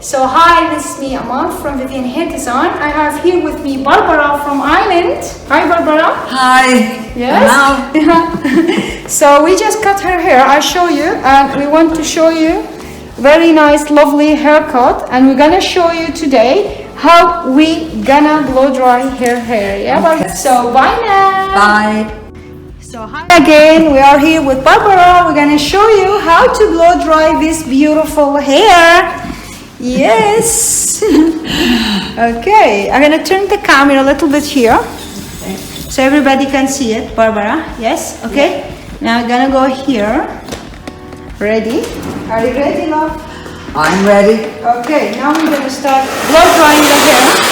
So hi, this is me Amal from Vivian Hair Design. I have here with me Barbara from Ireland. Hi Barbara. Hi. Yes. Amal. So we just cut her hair. I show you, and we want to show you very nice, lovely haircut, and we're gonna show you today how we gonna blow dry her hair. Yeah. Okay. So bye now. Bye. So hi again, we are here with Barbara. We're gonna show you how to blow dry this beautiful hair. Yes. Okay, I'm gonna turn the camera a little bit here so everybody can see it. Barbara, yes? Okay. Now I'm gonna go here. Ready? Are you ready, love? I'm ready. Okay, now we're gonna start blow drying the hair.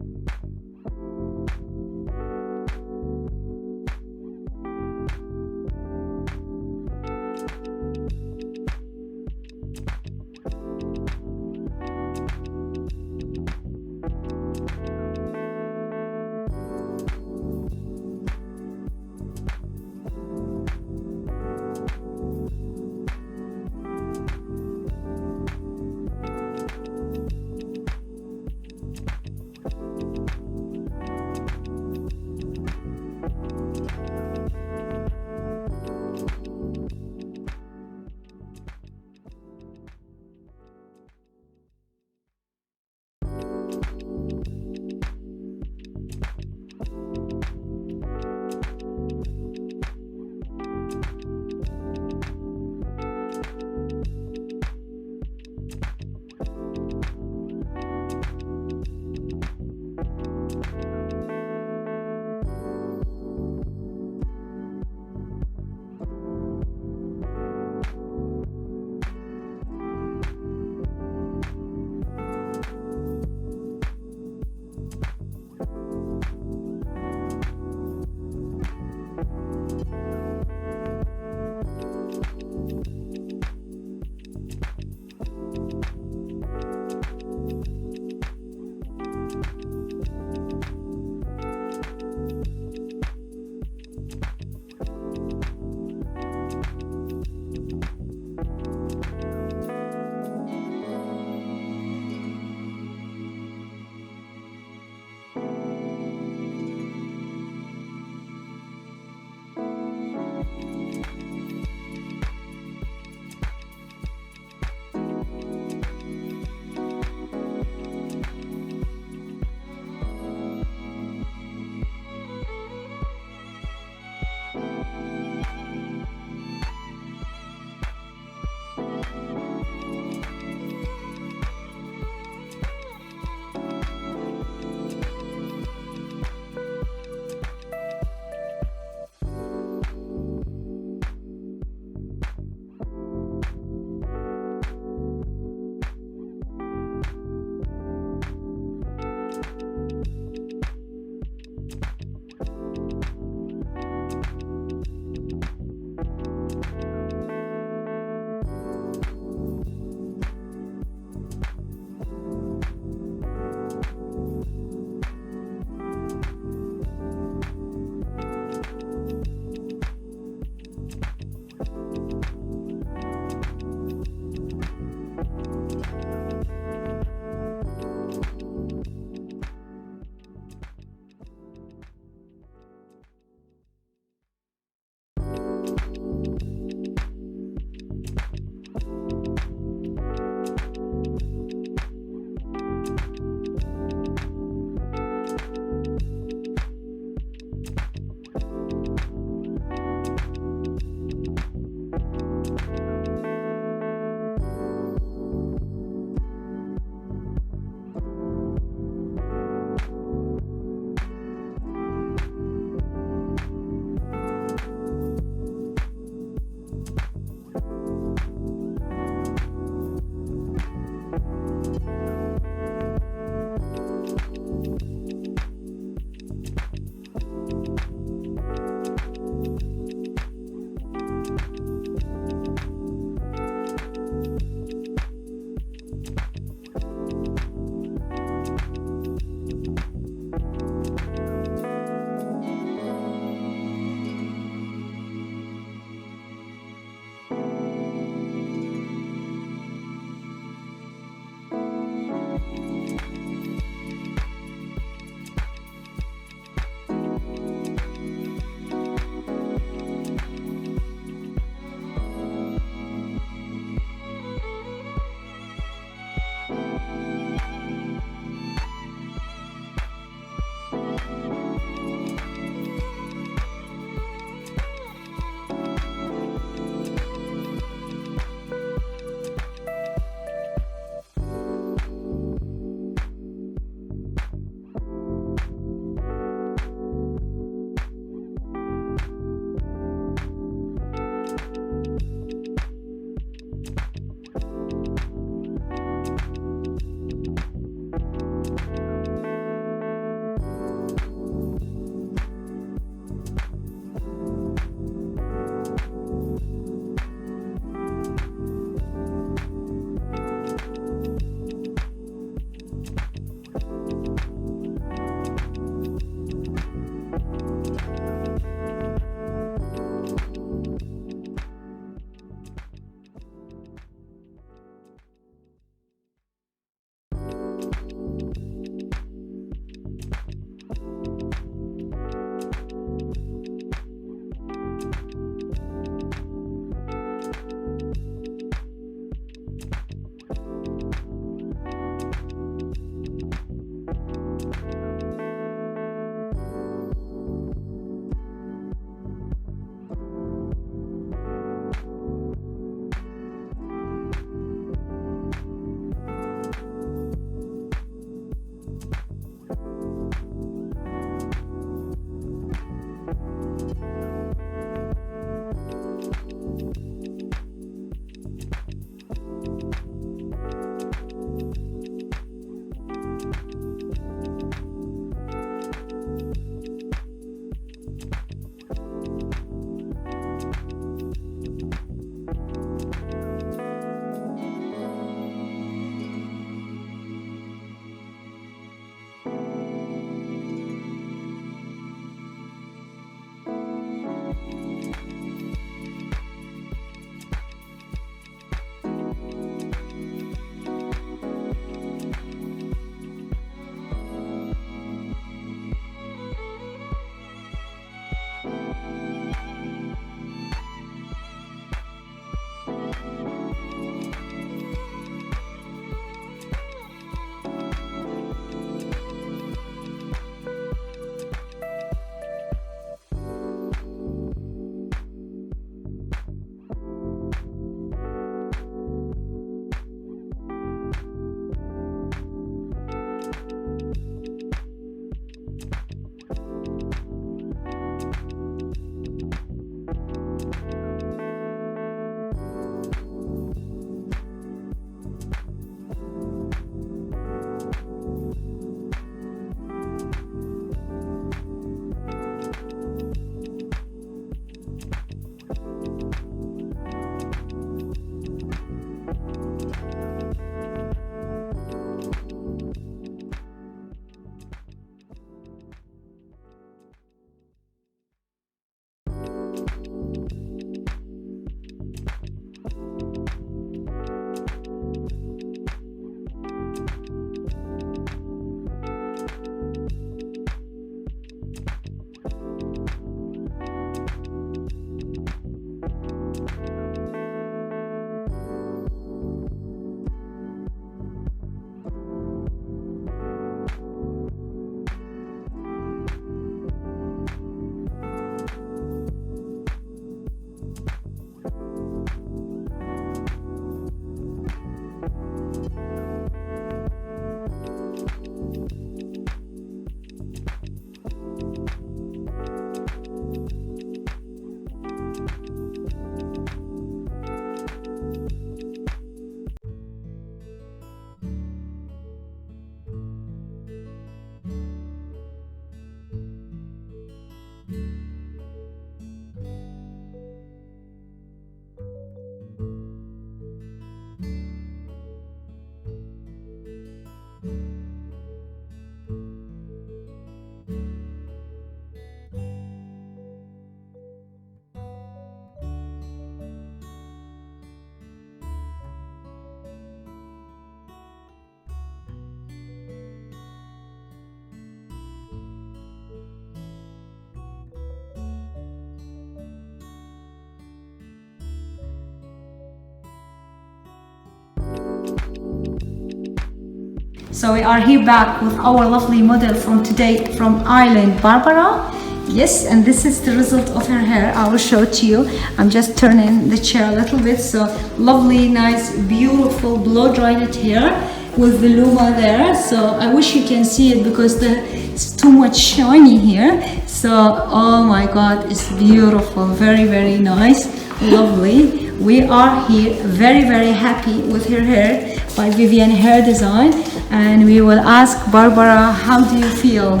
So we are here back with our lovely model from today from Ireland, Barbara. Yes, and this is the result of her hair. I will show it to you. I'm just turning the chair a little bit. So lovely, nice, beautiful blow dried hair with the luma there. So I wish you can see it because it's too much shiny here. So oh my god, it's beautiful, very, very nice, lovely. We are here very happy with her hair by Vivian Hair Design, and we will ask Barbara, how do you feel?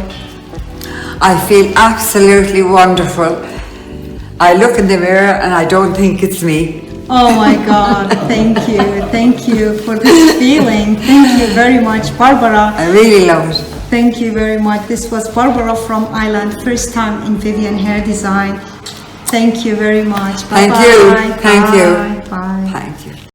I feel absolutely wonderful. I look in the mirror and I don't think it's me. Oh my god, thank you for this feeling. Thank you very much, Barbara. I really love it. Thank you very much. This was Barbara from Ireland, first time in Vivian Hair Design. Thank you very much. Bye. Thank you. Thank you. Bye. Thank you.